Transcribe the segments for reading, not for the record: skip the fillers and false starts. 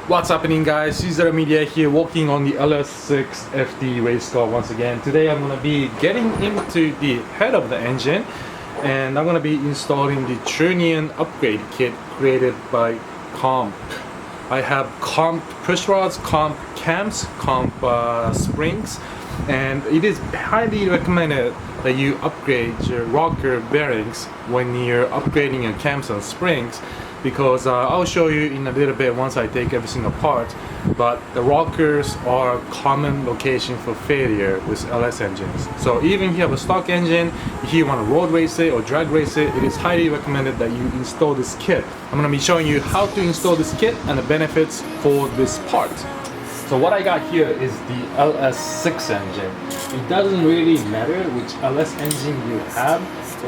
What's happening, guys? Caesar Media here, working on the LS6 FD race car once again. Today I'm going to be getting into the head of the engine and I'm going to be installing the Trunion upgrade kit created by Comp. I have Comp push rods, Comp cams, Comp springs, and it is highly recommended that you upgrade your rocker bearings when you're upgrading your cams and springs, because I'll show you in a little bit once I take everything apart, but the rockers are a common location for failure with LS engines. So even if you have a stock engine, if you want to road race it or drag race it, it is highly recommended that you install this kit. I'm going to be showing you how to install this kit and the benefits for this part. So what I got here is the LS6 engine. It doesn't really matter which LS engine you have,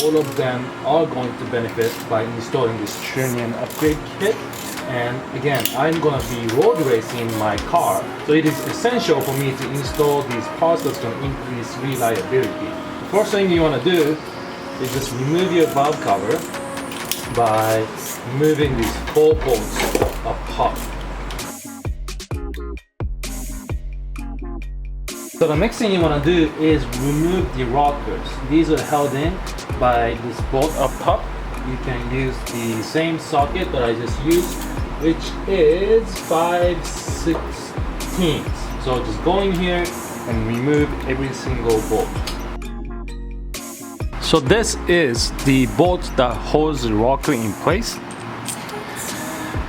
all of them are going to benefit by installing this Trunion upgrade kit. And again, I'm going to be road racing my car, so it is essential for me to install these parts that's going to increase reliability. The first thing you want to do is just remove your valve cover by moving these 4 bolts apart. So the next thing you want to do is remove the rockers. These are held in by this bolt up top. You can use the same socket that I just used, which is 5/16. So just go in here and remove every single bolt. So this is the bolt that holds the rocker in place.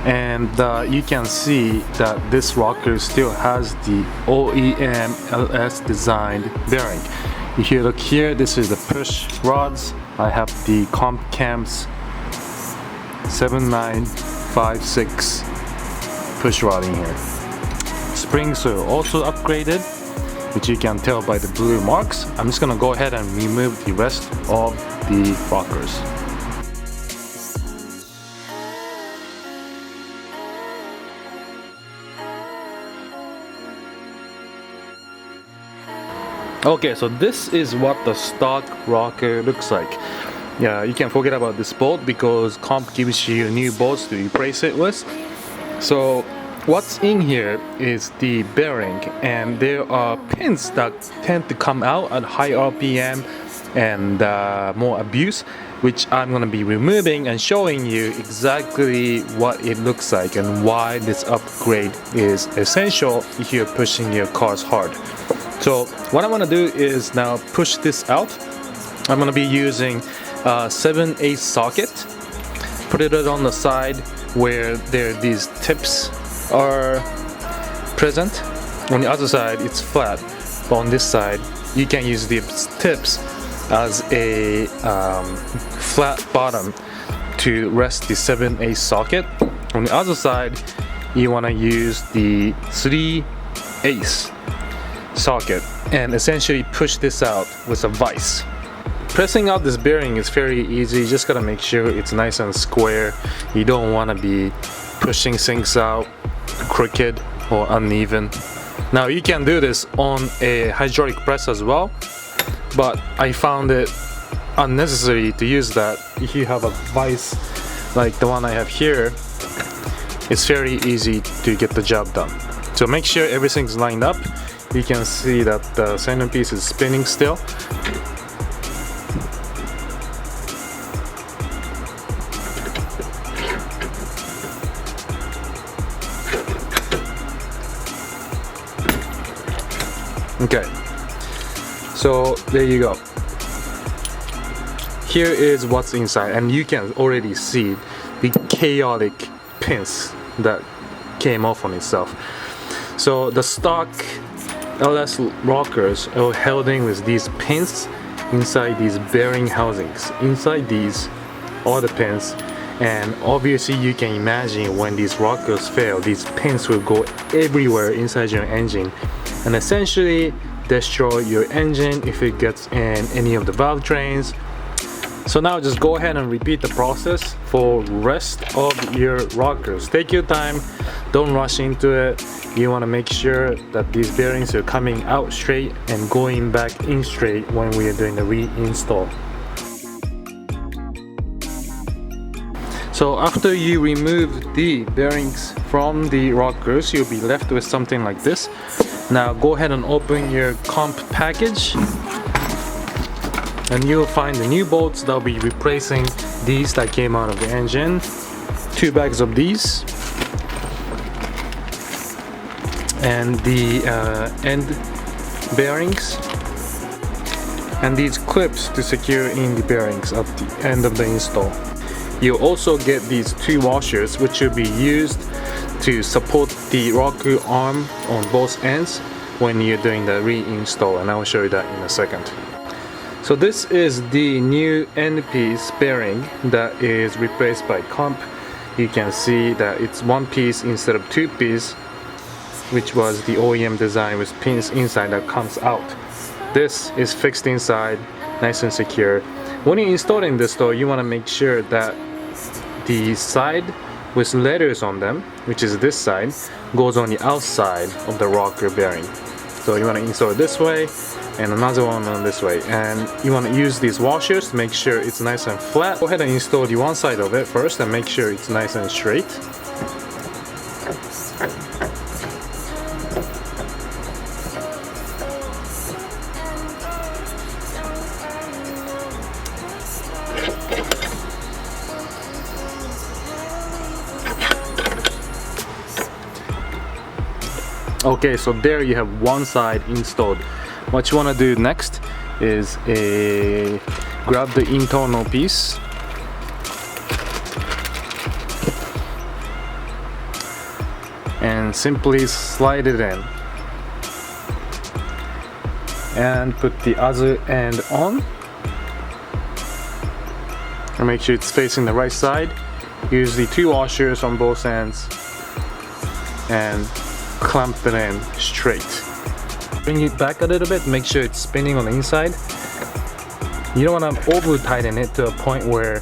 And you can see that this rocker still has the OEM LS designed bearing. If you look here, this is the push rods. I have the Comp Cams 7956 push rod in here. Springs are also upgraded, which you can tell by the blue marks. I'm just gonna go ahead and remove the rest of the rockers. Okay, so this is what the stock rocker looks like. Yeah, you can forget about this bolt because Comp gives you new bolts to replace it with. So what's in here is the bearing, and there are pins that tend to come out at high RPM and more abuse, which I'm going to be removing and showing you exactly what it looks like and why this upgrade is essential if you're pushing your cars hard. So what I want to do is now push this out. I'm going to be using a 7/8 socket. Put it on the side where these tips are present. On the other side it's flat, but on this side you can use these tips as a flat bottom to rest the 7/8 socket. On the other side you want to use the 3/8 socket and essentially push this out with a vise. Pressing out this bearing is very easy. You just gotta make sure it's nice and square. You don't want to be pushing things out crooked or uneven. Now you can do this on a hydraulic press as well, but I found it unnecessary to use that. If you have a vise like the one I have here, it's very easy to get the job done. So make sure everything's lined up. You can see that the centerpiece is spinning still. Okay, so there you go. Here is what's inside, and you can already see the chaotic pins that came off on itself. So the stock LS rockers are held in with these pins inside these bearing housings. Inside these are the pins, and obviously you can imagine when these rockers fail, these pins will go everywhere inside your engine and essentially destroy your engine if it gets in any of the valve trains. So now just go ahead and repeat the process for rest of your rockers. Take your time, don't rush into it. You want to make sure that these bearings are coming out straight and going back in straight when we are doing the reinstall. So after you remove the bearings from the rockers, you'll be left with something like this. Now go ahead and open your comp package, and you'll find the new bolts that will be replacing these that came out of the engine. 2 bags of these, and the end bearings, and these clips to secure in the bearings at the end of the install. You'll also get these 2 washers, which will be used to support the rocker arm on both ends when you're doing the reinstall, and I will show you that in a second. So this is the new end piece bearing that is replaced by comp. You can see that it's 1 piece instead of 2 piece, which was the OEM design with pins inside that comes out. This is fixed inside, nice and secure. When you install it in the store, you want to make sure that the side with letters on them, which is this side, goes on the outside of the rocker bearing. So you want to install it this way and another one on this way, and you want to use these washers to make sure it's nice and flat. Go ahead and install the one side of it first and make sure it's nice and straight. Okay, so there you have one side installed. What you want to do next is grab the internal piece and simply slide it in and put the other end on, and make sure it's facing the right side. Use the 2 washers on both ends and clamp it in straight. Bring it back a little bit, make sure it's spinning on the inside. You don't want to over tighten it to a point where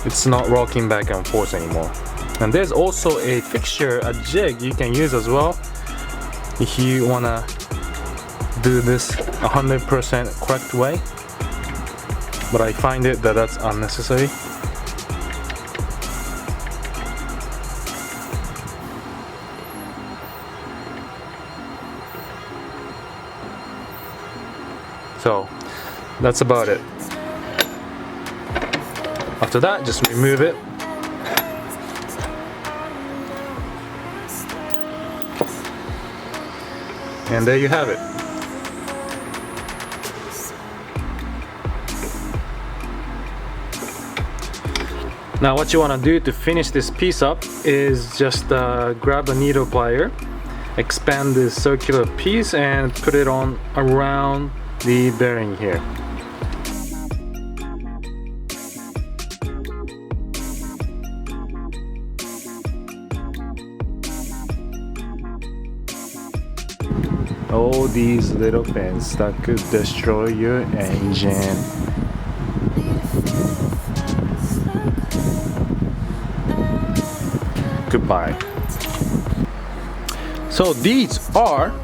it's not rocking back and forth anymore. And there's also a fixture, a jig you can use as well if you want to do this 100% correct way, but I find it that that's unnecessary. So that's about it. After that, just remove it. And there you have it. Now what you want to do to finish this piece up is just grab a needle plier, expand this circular piece and put it on around the bearing here. All these little pins that could destroy your engine. Goodbye. So these are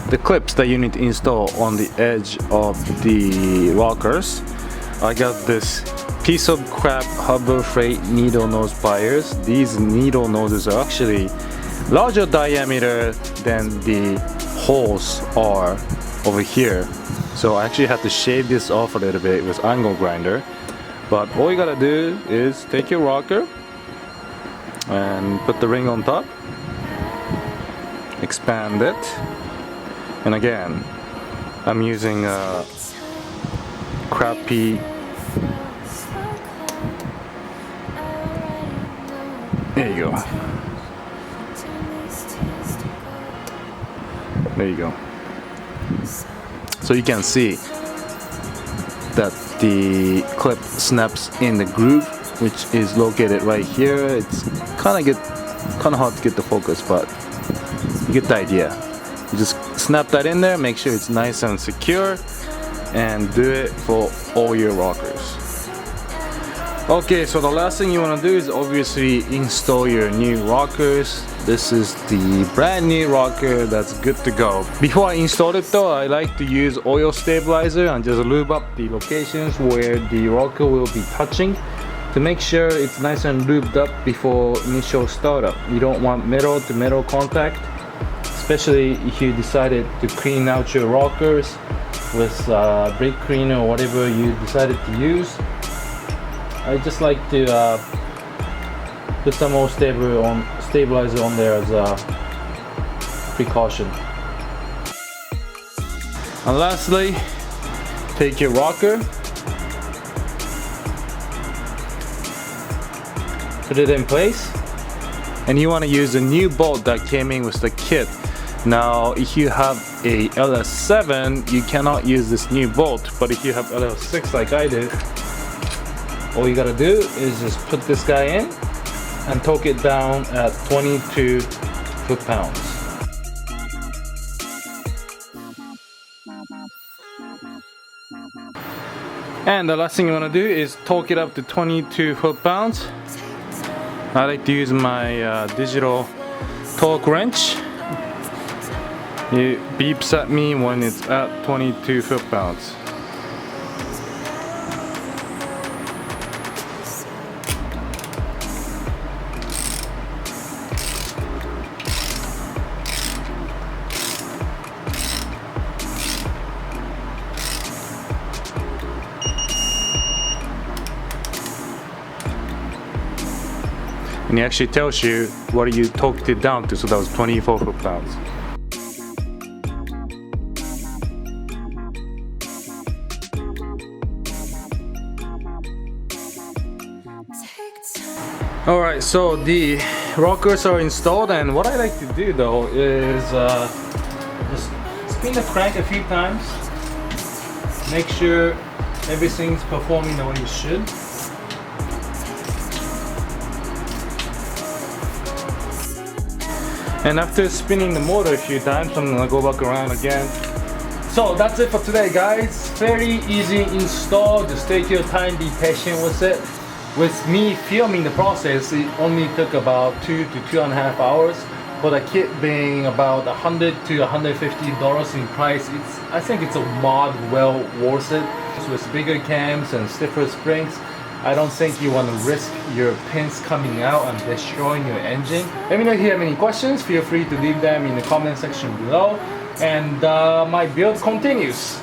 the clips that you need to install on the edge of the rockers. I got this piece of crap Harbor Freight needle nose pliers. These needle noses are actually larger diameter than the holes are over here. So I actually had to shave this off a little bit with angle grinder. But all you gotta do is take your rocker and put the ring on top, expand it. And again, I'm using a crappy, there you go. There you go. So you can see that the clip snaps in the groove, which is located right here. It's kind of hard to get the focus, but you get the idea. You just snap that in there, make sure it's nice and secure, and do it for all your rockers. Okay, so the last thing you want to do is obviously install your new rockers. This is the brand new rocker that's good to go. Before I install it though, I like to use oil stabilizer and just lube up the locations where the rocker will be touching to make sure it's nice and lubed up before initial startup. You don't want metal to metal contact, especially if you decided to clean out your rockers with brake cleaner or whatever you decided to use. I just like to put some more stabilizer on there as a precaution. And lastly, take your rocker, put it in place, and you want to use a new bolt that came in with the kit. Now if you have a LS7, you cannot use this new bolt, but if you have LS6 like I did, all you gotta do is just put this guy in and torque it down at 22 foot-pounds. And the last thing you want to do is torque it up to 22 foot-pounds. I like to use my digital torque wrench. It beeps at me when it's at 22 foot-pounds. And it actually tells you what you torqued it down to, so that was 24 foot-pounds. Alright, so the rockers are installed, and what I like to do though is just spin the crank a few times, make sure everything's performing the way it should. And after spinning the motor a few times, I'm gonna go back around again. So that's it for today, guys. Very easy install. Just take your time, be patient with it. With me filming the process, it only took about 2 to 2.5 hours. For the kit being about $100 to $150 in price, I think it's a mod well worth it. With bigger cams and stiffer springs, I don't think you want to risk your pins coming out and destroying your engine. Let me know if you have any questions. Feel free to leave them in the comment section below. And my build continues.